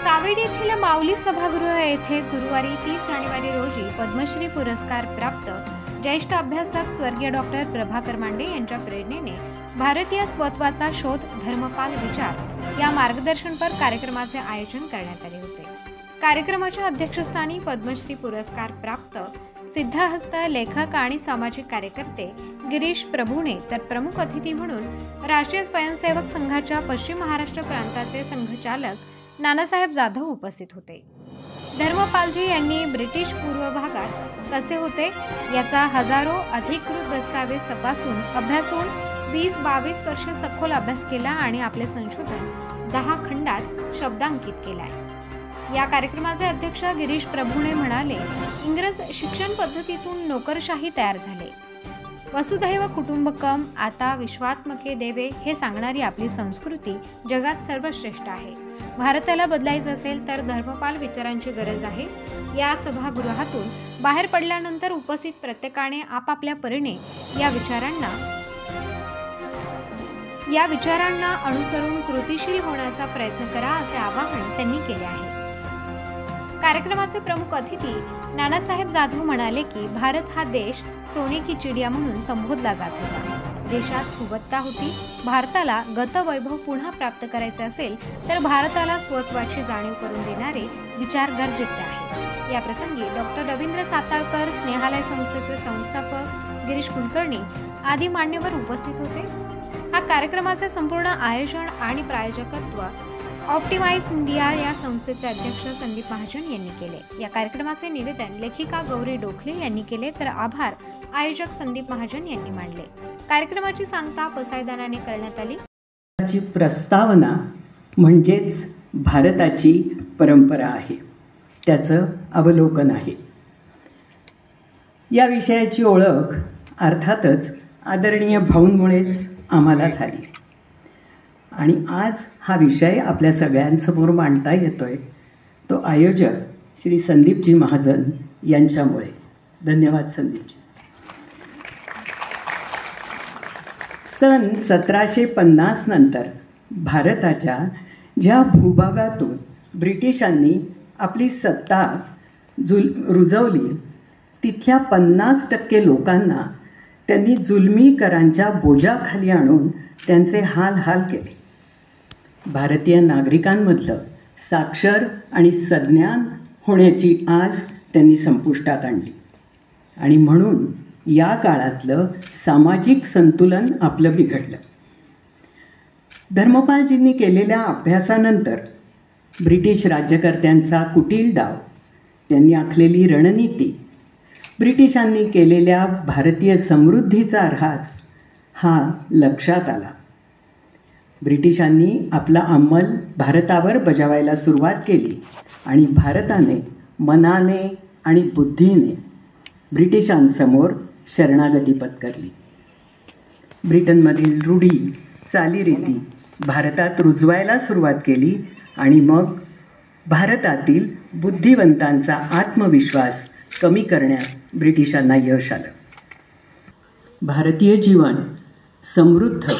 सावेडी येथील माऊली सभागृह येथे गुरुवारी 30 जानेवारी रोजी पद्मश्री पुरस्कार प्राप्त ज्येष्ठ अभ्यासक स्वर्गीय डॉक्टर प्रभाकर मांडे यांच्या प्रेरणेने भारतीय स्वत्वाचा शोध धर्मपाल विचार या मार्गदर्शनपर कार्यक्रमाचे आयोजन करण्यात आले होते। कार्यक्रमाच्या अध्यक्षस्थानी पद्मश्री पुरस्कार प्राप्त सिद्धहस्त लेखक आणि सामाजिक कार्यकर्ते गिरीश प्रभुणे तर प्रमुख अतिथी म्हणून राष्ट्रीय स्वयंसेवक संघाच्या पश्चिम महाराष्ट्र प्रांताचे संघचालक नानासाहेब जाधव उपस्थित होते। धर्मपालजी यांनी ब्रिटिश पूर्व भागात कसे होते याचा हजारो अधिकृत दस्तावेज तपासून अभ्यासून 20-22 वर्ष सखोल अभ्यास केला आणि आपले संशोधन 10 खंडात शब्दांकित केले आहे। या कार्यक्रमाचे अध्यक्ष गिरीश प्रभुणे म्हणाले, इंग्रज शिक्षण पद्धतीतून नोकरशाही तयार झाले। वसुधैव कुटुंबकम आता विश्वात्मके देवे हे सांगणारी आपली संस्कृती जगात सर्वश्रेष्ठ आहे। भारताला बदलायचं असेल तर धर्मपाल विचारांची गरज आहे। या सभागृहातून बाहेर पडल्यानंतर उपस्थित प्रत्येकाने आपापल्या परीने या विचारांना अनुसरून कृतीशील होण्याचा प्रयत्न करा असे आवाहन त्यांनी केले आहे। कार्यक्रमाचे प्रमुख अतिथी नानासाहेब जाधव म्हणाले की भारत हा देश सोने की चिडिया म्हणून संबोधला जात होता। देशात सुबत्ता होती। भारताला गतवैभव पुन्हा प्राप्त करायचे असेल तर भारताला स्वत्वाची जाणीव करून देणारे विचार गरजेचे आहे। या प्रसंगी डॉक्टर रवींद्र साताळकर, स्नेहालय संस्थेचे संस्थापक गिरीश कुलकर्णी आदी मान्यवर उपस्थित होते। हा कार्यक्रमाचे संपूर्ण आयोजन आणि प्रायोजकत्व ऑप्टिमाइज इंडिया या संस्थेचे अध्यक्ष संदीप महाजन यांनी केले। या कार्यक्रमाचे निवेदन लेखिका गौरी डोखले यांनी केले तर आभार आयोजक संदीप महाजन यांनी मांडले। कार्यक्रमाची सांगता पसायदानाने करण्यात आली। प्रस्तावना म्हणजेच भारताची परंपरा आहे, त्याचं अवलोकन आहे। या विषयाची ओळख अर्थातच आदरणीय भाऊंमुळेच आम्हाला झाली आणि आज हा विषय आपल्या सगळ्यांसमोर मांडता येतोय तो आयोजक श्री संदीपजी महाजन यांच्यामुळे। धन्यवाद संदीपजी। सन 1750 नंतर भारताच्या ज्या भूभागातून ब्रिटिशांनी आपली सत्ता रुजवली तिथल्या 50% लोकांना त्यांनी जुलमी करांच्या बोजाखाली आणून त्यांचे हाल केले। भारतीय नागरिकांमधलं साक्षर आणि सज्ञान होण्याची आस त्यांनी संपुष्टात आणली आणि म्हणून या काळातलं सामाजिक संतुलन आपलं बिघडलं। धर्मपालजींनी केलेल्या अभ्यासानंतर ब्रिटिश राज्यकर्त्यांचा कुटील डाव, त्यांनी आखलेली रणनीती, ब्रिटिशांनी केलेल्या भारतीय समृद्धीचा ऱ्हास हा लक्षात आला। ब्रिटिशांनी आपला अंमल भारतावर बजावायला सुरुवात केली आणि भारताने मनाने आणि बुद्धीने ब्रिटिशांसमोर शरणागती पत्करली। ब्रिटनमधील रूढी चालीरीती भारतात रुजवायला सुरुवात केली आणि मग भारतातील बुद्धिवंतांचा आत्मविश्वास कमी करण्यात ब्रिटिशांना यश आलं। भारतीय जीवन समृद्ध,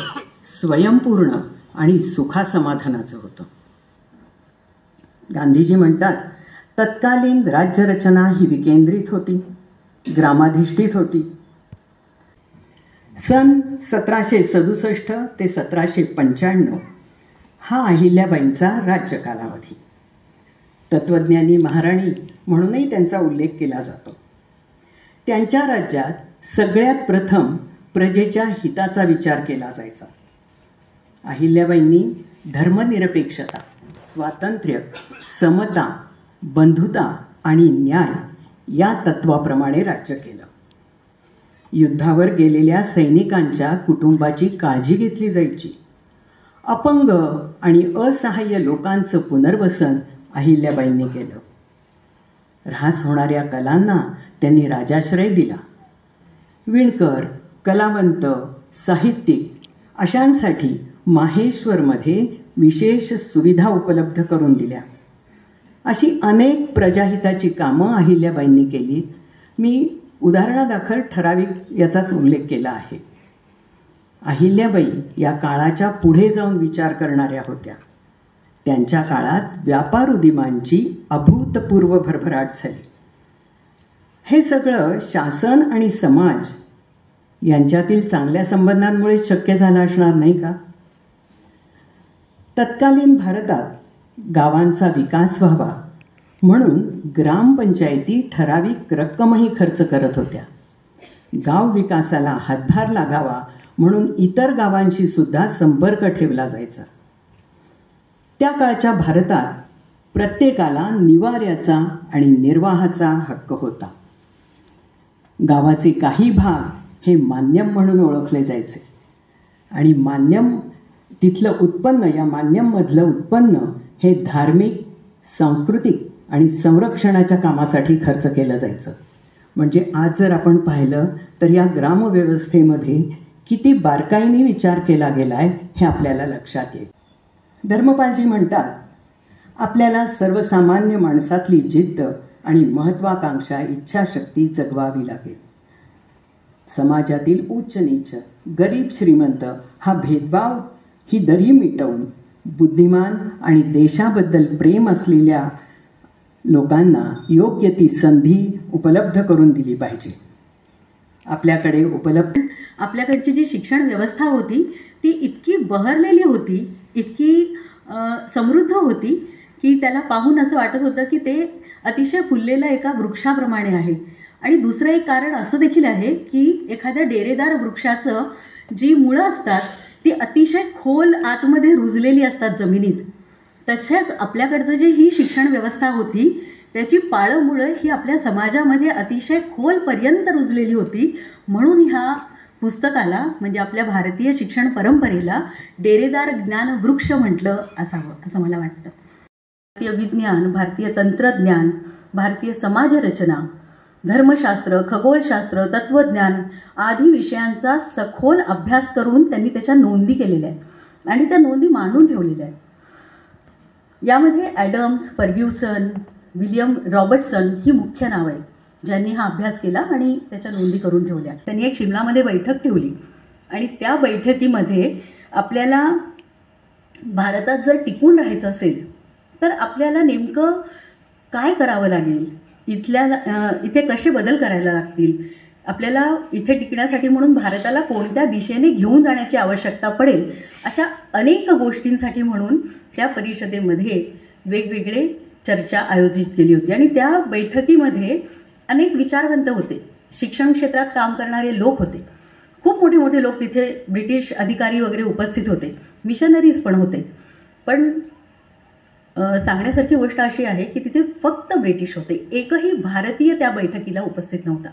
स्वयंपूर्ण आणि सुखासमाधानाचं होतं। गांधीजी म्हणतात, तत्कालीन राज्यरचना ही विकेंद्रित होती, ग्रामाधिष्ठित होती। सन 1767 ते 1795 हा अहिल्याबाईंचा राज्य कालावधी। तत्वज्ञानी महाराणी म्हणूनही त्यांचा उल्लेख केला जातो। त्यांच्या राज्यात सगळ्यात प्रथम प्रजेच्या हिताचा विचार केला जायचा। अहिल्याबाईंनी धर्मनिरपेक्षता, स्वातंत्र्य, समता, बंधुता आणि न्याय या तत्वाप्रमाणे राज्य केलं। युद्धावर गेलेल्या सैनिकांच्या कुटुंबाची काळजी घेतली जायची। अपंग आणि असहाय्य लोकांचं पुनर्वसन अहिल्याबाईंनी केलं। ऱ्हास होणाऱ्या कलांना त्यांनी राजाश्रय दिला। विणकर, कलावंत, साहित्यिक अशांसाठी माहेश्वरमध्ये विशेष सुविधा उपलब्ध करून दिल्या। अशी अनेक प्रजाहिताची कामं अहिल्याबाईंनी केली। मी उदाहरणादाखल ठराविक याचाच उल्लेख केला आहे। अहिल्याबाई या काळाच्या पुढे जाऊन विचार करणाऱ्या होत्या। त्यांच्या काळात व्यापार उदीमांची अभूतपूर्व भरभराट झाली. हे सगळं शासन आणि समाज यांच्यातील चांगल्या संबंधांमुळे शक्य झालं असणार नाही का? तत्कालीन भारतात गावांचा विकास व्हावा म्हणून ग्रामपंचायती ठराविक रक्कमही खर्च करत होत्या. गाव विकासाला हातभार लागावा म्हणून इतर गावांशी सुद्धा संपर्क ठेवला जायचा. त्या काळच्या भारतात प्रत्येकाला निवाऱ्याचा आणि निर्वाहाचा हक्क होता. गावाचे काही भाग हे मान्यम म्हणून ओळखले जायचे आणि मान्यम तिथलं उत्पन्न, या मान्यममधलं उत्पन्न हे धार्मिक, सांस्कृतिक आणि संरक्षणाच्या कामासाठी खर्च केलं जायचं. म्हणजे आज जर आपण पाहिलं तर या ग्रामव्यवस्थेमध्ये किती बारकाईने विचार केला गेला आहे हे आपल्याला लक्षात येईल. धर्मपालजी म्हणतात, आपल्याला सर्वसामान्य माणसातली जिद्द आणि महत्त्वाकांक्षा, इच्छाशक्ती जगवावी लागेल. समाजातील उच्च नीच, गरीब श्रीमंत हा भेदभाव ही दरी मिटवून बुद्धिमान आणि देशाबद्दल प्रेम असलेल्या लोकांना योग्य ती संधी उपलब्ध करून दिली पाहिजे. आपल्याकडची जी शिक्षण व्यवस्था होती ती इतकी बहरलेली होती, इतकी समृद्ध होती की त्याला पाहून असं वाटत होतं की ते अतिशय फुललेल्या एका वृक्षाप्रमाणे आहे. आणि दुसरं एक कारण असं देखील आहे की एखाद्या डेरेदार वृक्षाचं जी मुळं असतात ती अतिशय खोल आतमध्ये रुजलेली असतात जमिनीत. तशाच आपल्याकडचं जी ही शिक्षण व्यवस्था होती त्याची पाळंमुळं ही आपल्या समाजामध्ये अतिशय खोलपर्यंत रुजलेली होती. म्हणून ह्या पुस्तकाला, म्हणजे आपल्या भारतीय शिक्षण परंपरेला, डेरेदार ज्ञान वृक्ष म्हटलं असावं असं मला वाटतं. भारतीय विज्ञान, भारतीय तंत्रज्ञान, भारतीय समाजरचना, धर्मशास्त्र, खगोलशास्त्र, तत्त्वज्ञान आदी विषयांचा सखोल अभ्यास करून त्यांनी त्याच्या नोंदी केलेल्या आहेत आणि त्या नोंदी मांडून ठेवलेल्या आहेत. यामध्ये ॲडम्स, फर्ग्युसन, विलियम रॉबर्टसन ही मुख्य नावं आहेत ज्यांनी हा अभ्यास केला आणि त्याच्या नोंदी करून ठेवल्या. त्यांनी एक शिमलामध्ये बैठक ठेवली आणि त्या बैठकीमध्ये आपल्याला भारतात जर टिकून राहायचं असेल तर आपल्याला नेमकं काय करावं लागेल, इथे कसे बदल करायला लागतील, आपल्याला इथे टिकण्यासाठी म्हणून भारताला कोणत्या दिशेने घेऊन जाण्याची आवश्यकता पडेल, अशा अनेक गोष्टींसाठी म्हणून त्या परिषदेमध्ये वेगवेगळे चर्चा आयोजित केली होती. आणि त्या बैठकीमध्ये अनेक विचारवंत होते, शिक्षण क्षेत्रात काम करणारे लोक होते, खूप मोठे मोठे लोक तिथे, ब्रिटिश अधिकारी वगैरे उपस्थित होते, मिशनरीज पण होते. पण सांगण्यासारखी गोष्ट अशी आहे की तिथे फक्त ब्रिटिश होते, एकही भारतीय त्या बैठकीला उपस्थित नव्हता.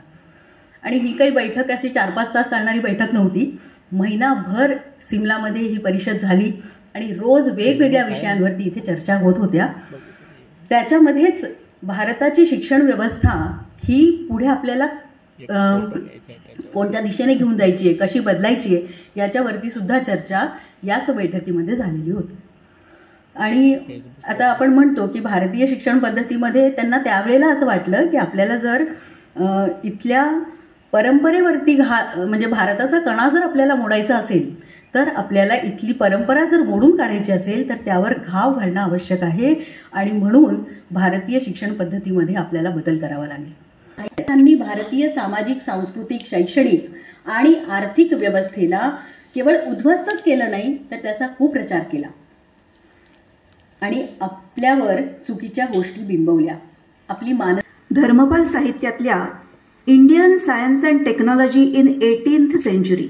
आणि ही काही बैठक अशी 4-5 तास चालणारी बैठक नव्हती. महिनाभर सिमलामध्ये ही परिषद झाली आणि रोज वेगवेगळ्या विषयांवरती इथे चर्चा होत होत्या. त्याच्यामध्येच भारताची शिक्षण व्यवस्था ही पुढे आपल्याला कोणत्या दिशेने घेऊन जायची आहे, कशी बदलायची आहे, याच्यावरती सुद्धा चर्चा याच बैठकीमध्ये झालेली होती. आणि आता आपण म्हणतो की भारतीय शिक्षण पद्धतीमध्ये त्यांना त्यावेळेला असं वाटलं की आपल्याला जर इथल्या परंपरेवरती म्हणजे भारताचा कणा जर आपल्याला मोडायचा असेल तर आपल्याला इथली परंपरा जर मोडून काढायची असेल तर त्यावर घाव घालणं आवश्यक आहे. आणि म्हणून भारतीय शिक्षण पद्धतीमध्ये आपल्याला बदल करावा लागेल. त्यांनी भारतीय सामाजिक, सांस्कृतिक, शैक्षणिक आणि आर्थिक व्यवस्थेला केवळ उद्ध्वस्तच केलं नाही तर त्याचा खूप प्रचार केला आणि आपल्यावर चुकीच्या गोष्टी बिंबवल्या. आपली धर्मपाल साहित्यातल्या Indian science and technology in 18th century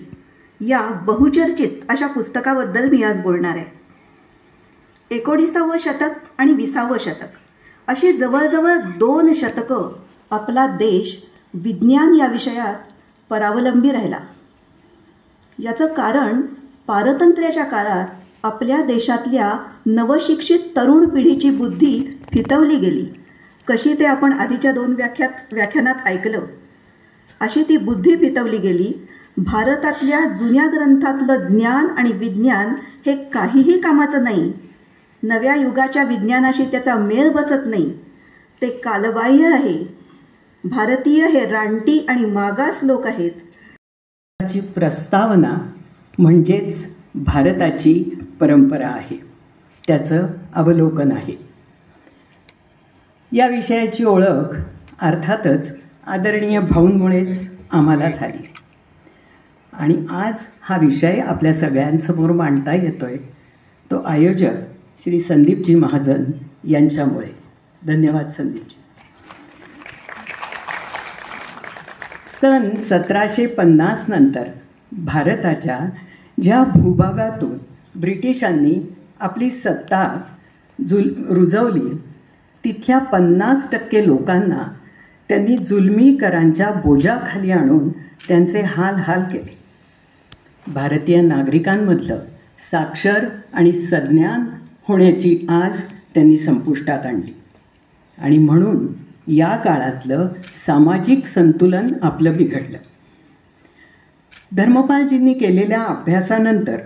या बहुचर्चित अशा पुस्तकाबद्दल मी आज बोलणार आहे. 19वे शतक आणि 20वे शतक अशी जवळजवळ 2 शतकं आपला देश विज्ञान या विषयात परावलंबी राहिला. याचं कारण पारतंत्र्याच्या काळात आपल्या देशातल्या नवशिक्षित तरुण पिढीची बुद्धी फितवली गेली. कशी ते आपण आधीच्या 2 व्याख्यानात ऐकलं. अशी ती बुद्धी फितवली गेली. भारतातल्या जुन्या ग्रंथातलं ज्ञान आणि विज्ञान हे काहीही कामाचं नाही. नव्या युगाच्या विज्ञानाशी त्याचा मेळ बसत नाही. ते कालबाह्य आहे. भारतीय हे रानटी आणि मागास लोक आहेत. प्रस्तावना म्हणजेच भारताची परंपरा आहे. त्याचं अवलोकन आहे. या विषयाची ओळख अर्थातच आदरणीय भाऊंमुळेच आम्हाला झाली आणि आज हा विषय आपल्या सगळ्यांसमोर मांडता येतोय तो आयोजक श्री संदीपजी महाजन यांच्यामुळे. धन्यवाद संदीपजी. सन 1750 नंतर भारताच्या ज्या भूभागातून ब्रिटिशांनी आपली सत्ता रुजवली तिथल्या 50% लोकांना त्यांनी जुलमी करांच्या बोजाखाली आणून त्यांचे हाल केले. भारतीय नागरिकांमधलं साक्षर आणि सज्ञान होण्याची आस त्यांनी संपुष्टात आणली आणि म्हणून या काळातलं सामाजिक संतुलन आपलं बिघडलं. धर्मपालजींनी केलेल्या अभ्यासानंतर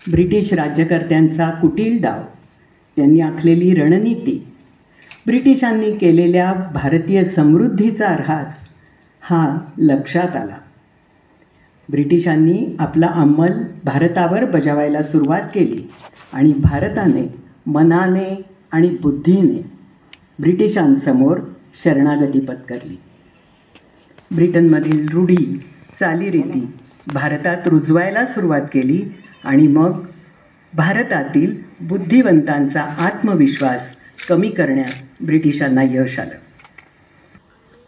ब्रिटिश राज्यकर्त्यांचा कुटील डाव, त्यांनी आखलेली रणनीती, ब्रिटिशांनी केलेल्या भारतीय समृद्धीचा ऱ्हास हा लक्षात आला. ब्रिटिशांनी आपला अंमल भारतावर बजावायला सुरुवात केली आणि भारताने मनाने आणि बुद्धीने ब्रिटिशांसमोर शरणागती पत्करली. ब्रिटनमधील रूढी चालीरीती भारतात रुजवायला सुरुवात केली आणि मग भारतातील बुद्धिवंतांचा आत्मविश्वास कमी करण्यात ब्रिटिशांना यश आलं.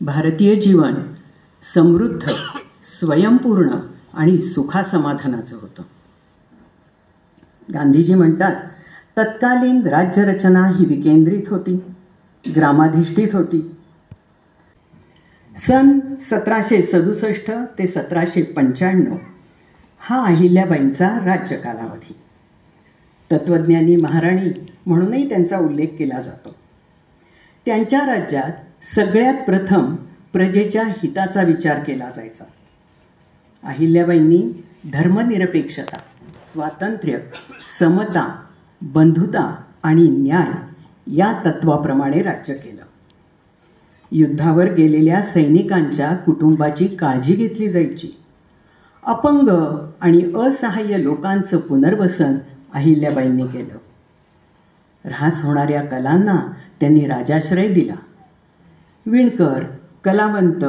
भारतीय जीवन समृद्ध, स्वयंपूर्ण आणि सुखासमाधानाचं होतं. गांधीजी म्हणतात, तत्कालीन राज्यरचना ही विकेंद्रित होती, ग्रामाधिष्ठित होती. सन 1767 ते 1795 हा अहिल्याबाईंचा राज्य कालावधी. तत्त्वज्ञानी महाराणी म्हणूनही त्यांचा उल्लेख केला जातो. त्यांच्या राज्यात सगळ्यात प्रथम प्रजेच्या हिताचा विचार केला जायचा. अहिल्याबाईंनी धर्मनिरपेक्षता, स्वातंत्र्य, समता, बंधुता आणि न्याय या तत्वाप्रमाणे राज्य केलं. युद्धावर गेलेल्या सैनिकांच्या कुटुंबाची काळजी घेतली जायची. अपंग आणि असहाय्य लोकांचं पुनर्वसन अहिल्याबाईंनी केलं. ऱ्हास होणाऱ्या कलांना त्यांनी राजाश्रय दिला. विणकर, कलावंत,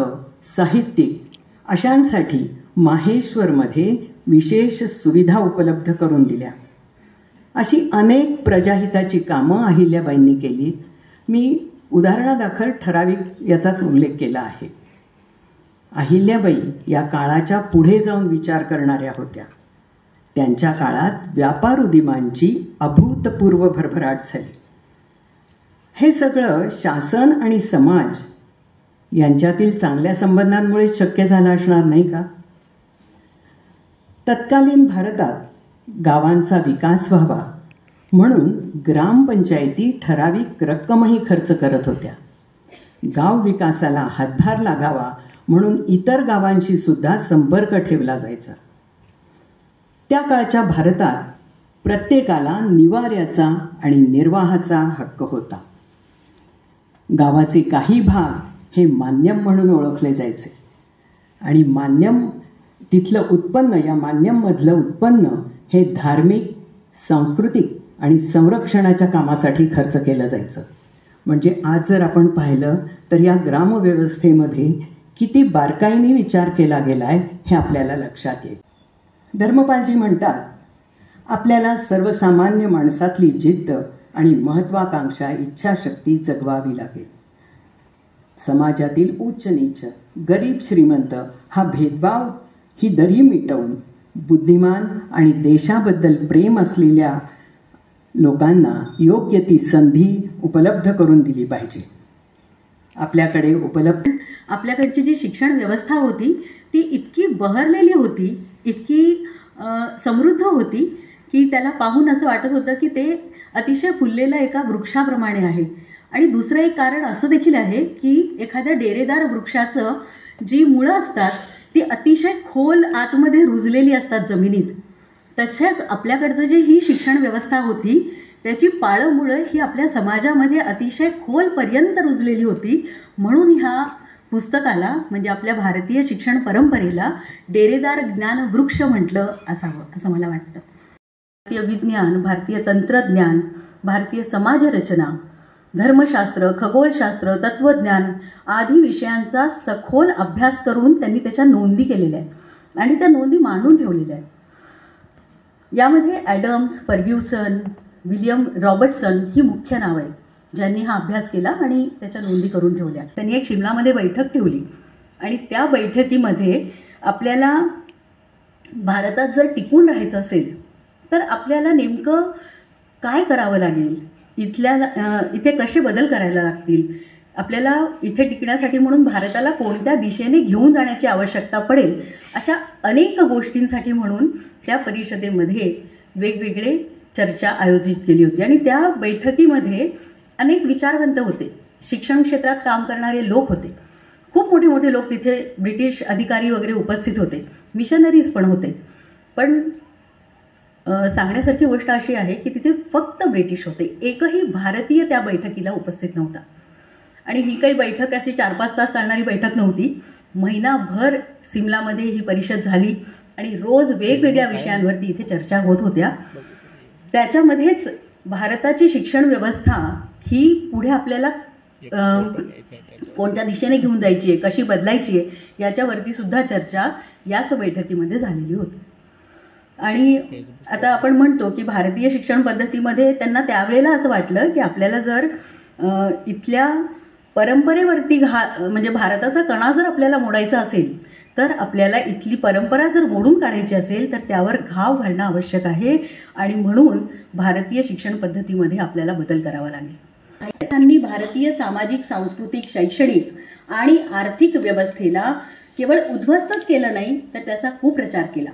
साहित्यिक अशांसाठी माहेश्वरमध्ये विशेष सुविधा उपलब्ध करून दिल्या. अशी अनेक प्रजाहिताची कामं अहिल्याबाईंनी केली. मी उदाहरणादाखल ठराविक याचाच उल्लेख केला आहे. अहिल्याबाई या काळाच्या पुढे जाऊन विचार करणाऱ्या होत्या. त्यांच्या काळात व्यापार उदीमांची अभूतपूर्व भरभराट झाली. हे सगळं शासन आणि समाज यांच्यातील चांगल्या संबंधांमुळे शक्य झालं असणार नाही का? तत्कालीन भारतात गावांचा विकास व्हावा म्हणून ग्रामपंचायती ठराविक रक्कमही खर्च करत होत्या. गाव विकासाला हातभार लागावा म्हणून इतर गावांशी सुद्धा संपर्क ठेवला जायचा. त्या काळच्या भारतात प्रत्येकाला निवाऱ्याचा आणि निर्वाहाचा हक्क होता. गावाचे काही भाग हे मान्यम म्हणून ओळखले जायचे आणि मान्यम तिथलं उत्पन्न, या मान्यममधलं उत्पन्न हे धार्मिक, सांस्कृतिक आणि संरक्षणाच्या कामासाठी खर्च केलं जायचं. म्हणजे आज जर आपण पाहिलं तर या ग्रामव्यवस्थेमध्ये किती बारकाईने विचार केला गेला आहे हे आपल्याला लक्षात येईल. धर्मपालजी म्हणतात, आपल्याला सर्वसामान्य माणसातली जिद्द आणि महत्त्वाकांक्षा, इच्छाशक्ती जगवावी लागेल. समाजातील उच्च नीच, गरीब श्रीमंत हा भेदभाव ही दरी मिटवून बुद्धिमान आणि देशाबद्दल प्रेम असलेल्या लोकांना योग्य ती संधी उपलब्ध करून दिली पाहिजे. आपल्याकडची जी शिक्षण व्यवस्था होती ती इतकी बहरलेली होती, इतकी समृद्ध होती की त्याला पाहून असं वाटत होतं की ते अतिशय फुललेल्या एका वृक्षाप्रमाणे आहे. आणि दुसरं एक कारण असं देखील आहे की एखाद्या डेरेदार वृक्षाचं जी मुळं असतात ती अतिशय खोल आतमध्ये रुजलेली असतात जमिनीत. तशाच आपल्याकडचं जी ही शिक्षण व्यवस्था होती त्याची पाळं मुळं ही आपल्या समाजामध्ये अतिशय खोलपर्यंत रुजलेली होती. म्हणून ह्या पुस्तकाला, म्हणजे आपल्या भारतीय शिक्षण परंपरेला, डेरेदार ज्ञान वृक्ष म्हटलं असावं असं मला वाटतं. भारतीय विज्ञान, भारतीय तंत्रज्ञान भारतीय समाजरचना, धर्मशास्त्र, खगोलशास्त्र, तत्त्वज्ञान आदी विषयांचा सखोल अभ्यास करून त्यांनी त्याच्या नोंदी केलेल्या आहेत आणि त्या नोंदी मांडून ठेवलेल्या आहेत. यामध्ये ॲडम्स, फर्ग्युसन, विलियम रॉबर्टसन ही मुख्य नावं आहेत ज्यांनी हा अभ्यास केला आणि त्याच्या नोंदी करून ठेवल्या. त्यांनी एक शिमलामध्ये बैठक ठेवली आणि त्या बैठकीमध्ये आपल्याला भारतात जर टिकून राहायचं असेल तर आपल्याला नेमकं काय करावं लागेल, इथे कसे बदल करायला लागतील, आपल्याला इथे टिकण्यासाठी म्हणून भारताला कोणत्या दिशेने घेऊन जाण्याची आवश्यकता पडेल, अशा अनेक गोष्टींसाठी म्हणून त्या परिषदेमध्ये वेगवेगळे चर्चा आयोजित केली होती. आणि त्या बैठकीमध्ये अनेक विचारवंत होते, शिक्षण क्षेत्रात काम करणारे लोक होते, खूप मोठे मोठे लोक तिथे ब्रिटिश अधिकारी वगैरे उपस्थित होते, मिशनरीज पण होते. पण सांगण्यासारखी गोष्ट अशी आहे की तिथे फक्त ब्रिटिश होते, एकही भारतीय त्या बैठकीला उपस्थित नव्हता. आणि ही काही बैठक अशी 4-5 तास चालणारी बैठक नव्हती, महिनाभर सिमलामध्ये ही परिषद झाली आणि रोज वेगवेगळ्या विषयांवरती इथे चर्चा होत होत्या. त्याच्यामध्येच भारताची शिक्षण व्यवस्था ही पुढे आपल्याला कोणत्या दिशेने घेऊन जायची आहे, कशी बदलायची आहे, याच्यावरती सुद्धा चर्चा याच बैठकीमध्ये झालेली होती. आणि आता आपण म्हणतो की भारतीय शिक्षण पद्धतीमध्ये त्यांना त्यावेळेला असं वाटलं की आपल्याला जर इथल्या परंपरेवरती म्हणजे भारताचा कणा जर आपल्याला मोडायचा असेल तर आपल्याला इथली परंपरा जर मोडून काढायची असेल तर त्यावर घाव घालणं आवश्यक आहे आणि म्हणून भारतीय शिक्षण पद्धतीमध्ये आपल्याला बदल करावा लागेल. त्यांनी भारतीय सामाजिक, सांस्कृतिक, शैक्षणिक आणि आर्थिक व्यवस्थेला केवळ उद्ध्वस्तच केलं नाही तर त्याचा खूप प्रचार केला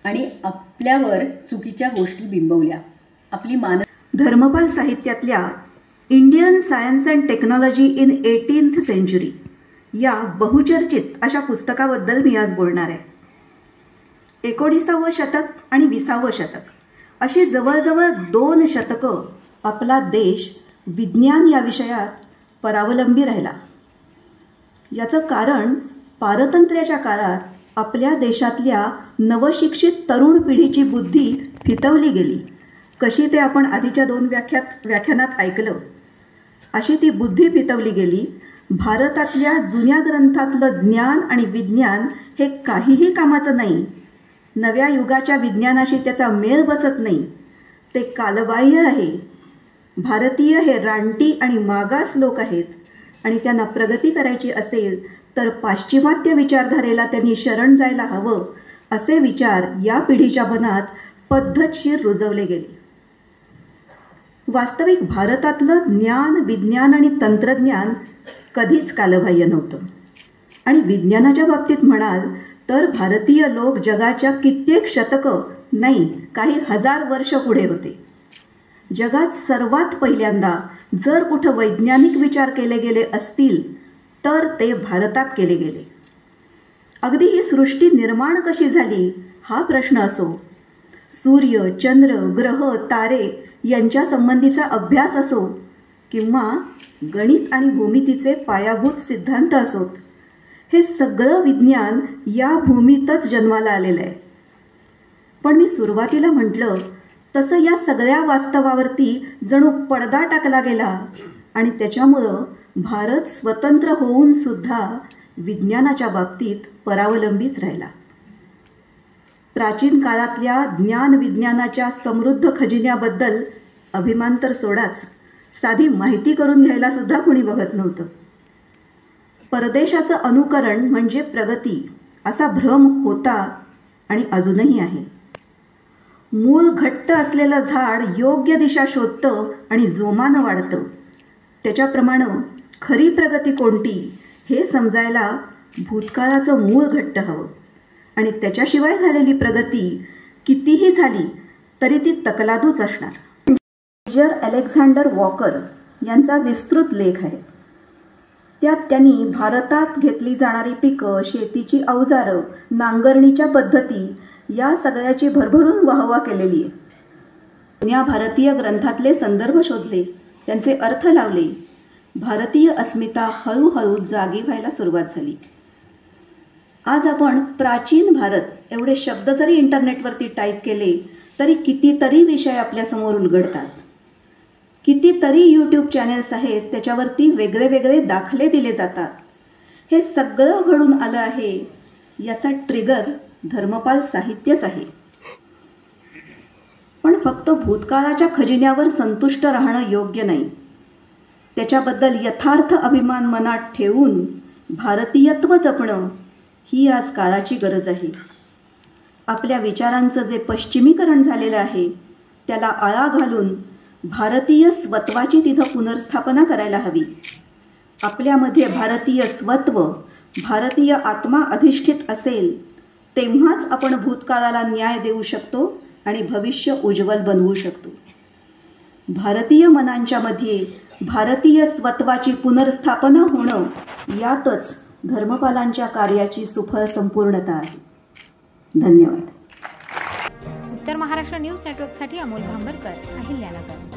आणि आपल्यावर चुकीच्या गोष्टी बिंबवल्या. आपली धर्मपाल साहित्यातल्या Indian science and technology in 18th century या बहुचर्चित अशा पुस्तकाबद्दल मी आज बोलणार आहे. 19वे शतक आणि 20वे शतक अशी जवळजवळ 2 शतकं आपला देश विज्ञान या विषयात परावलंबी राहिला. याचं कारण पारतंत्र्याच्या काळात आपल्या देशातल्या नवशिक्षित तरुण पिढीची बुद्धी फितवली गेली. कशी ते आपण आधीच्या 2 व्याख्यानात ऐकलं, अशी ती बुद्धी फितवली गेली. भारतातल्या जुन्या ग्रंथातलं ज्ञान आणि विज्ञान हे काहीही कामाचं नाही. नव्या युगाच्या विज्ञानाशी त्याचा मेळ बसत नाही, ते कालबाह्य आहे. भारतीय हे रानटी आणि मागास लोक आहेत आणि त्यांना प्रगती करायची असेल तर पाश्चिमात्य विचारधारेला त्यांनी शरण जायला हवं, असे विचार या पिढीच्या मनात पद्धतशीर रुजवले गेले. वास्तविक भारतातलं ज्ञान, विज्ञान आणि तंत्रज्ञान कधीच कालबाह्य नव्हतं. आणि विज्ञानाच्या बाबतीत म्हणाल तर भारतीय लोक जगाच्या कित्येक शतकं नाही, काही हजार वर्ष पुढे होते. जगात सर्वात पहिल्यांदा जर कुठं वैज्ञानिक विचार केले गेले असतील तर ते भारतात केले गेले. अगदी ही सृष्टी निर्माण कशी झाली हा प्रश्न असो, सूर्य, चंद्र, ग्रह, तारे यांच्या संबंधीचा अभ्यास असो किंवा गणित आणि भूमितीचे पायाभूत सिद्धांत असोत, हे सगळं विज्ञान या भूमीतच जन्माला आलेलं आहे. पण मी सुरुवातीला म्हटलं तसं या सगळ्या वास्तवावरती जणू पडदा टाकला गेला आणि त्याच्यामुळं भारत स्वतंत्र होऊन सुद्धा विज्ञानाच्या बाबतीत परावलंबीच राहिला. प्राचीन काळातल्या ज्ञान विज्ञानाच्या समृद्ध खजिन्याबद्दल अभिमान तर सोडाच, साधी माहिती करून घ्यायला सुद्धा कुणी बघत नव्हतं. परदेशाचं अनुकरण म्हणजे प्रगती असा भ्रम होता आणि अजूनही आहे. मूळ घट्ट असलेलं झाड योग्य दिशा शोधतं आणि जोमानं वाढतं. त्याच्याप्रमाणे खरी प्रगती कोणती हे समजायला भूतकाळाचं मूळ घट्ट हवं आणि त्याच्याशिवाय झालेली प्रगती कितीही झाली तरी ती तकलादूच असणार. मेजर अलेक्झांडर वॉकर यांचा विस्तृत लेख आहे. त्यात त्यांनी भारतात घेतली जाणारी पिकं, शेतीची अवजारं, नांगरणीच्या पद्धती या सगळ्याची भरभरून वाहवा केलेली आहे. जुन्या भारतीय ग्रंथातले संदर्भ शोधले, त्यांचे अर्थ लावले. भारतीय अस्मिता हळूहळू जागी व्हायला सुरुवात झाली. आज आपण प्राचीन भारत एवढे शब्द जरी इंटरनेटवरती टाईप केले तरी कितीतरी विषय आपल्यासमोर उलगडतात. कितीतरी यूट्यूब चॅनेल्स आहेत, त्याच्यावरती वेगळे वेगळे दाखले दिले जातात. हे सगळं घडून आलं आहे याचा ट्रिगर धर्मपाल साहित्यच आहे. पण फक्त भूतकाळाच्या खजिन्यावर संतुष्ट राहणं योग्य नाही. त्याच्याबद्दल यथार्थ अभिमान मनात ठेवून भारतीयत्व जपणं ही आज काळाची गरज आहे. आपल्या विचारांचं जे पश्चिमीकरण झालेलं आहे त्याला आळा घालून भारतीय स्वत्वाची तिथं पुनर्स्थापना करायला हवी. आपल्यामध्ये भारतीय स्वत्व, भारतीय आत्मा अधिष्ठित असेल तेव्हाच आपण भूतकाळाला न्याय देऊ शकतो आणि भविष्य उज्ज्वल बनवू शकतो. भारतीय मनांच्या मध्ये भारतीय स्वत्वाची पुनर्स्थापना होणं यातच धर्मपालांच्या कार्याची सुफळ संपूर्णता आहे. धन्यवाद. उत्तर महाराष्ट्र न्यूज नेटवर्कसाठी अमोल भांबरकर, अहिल्यानगर.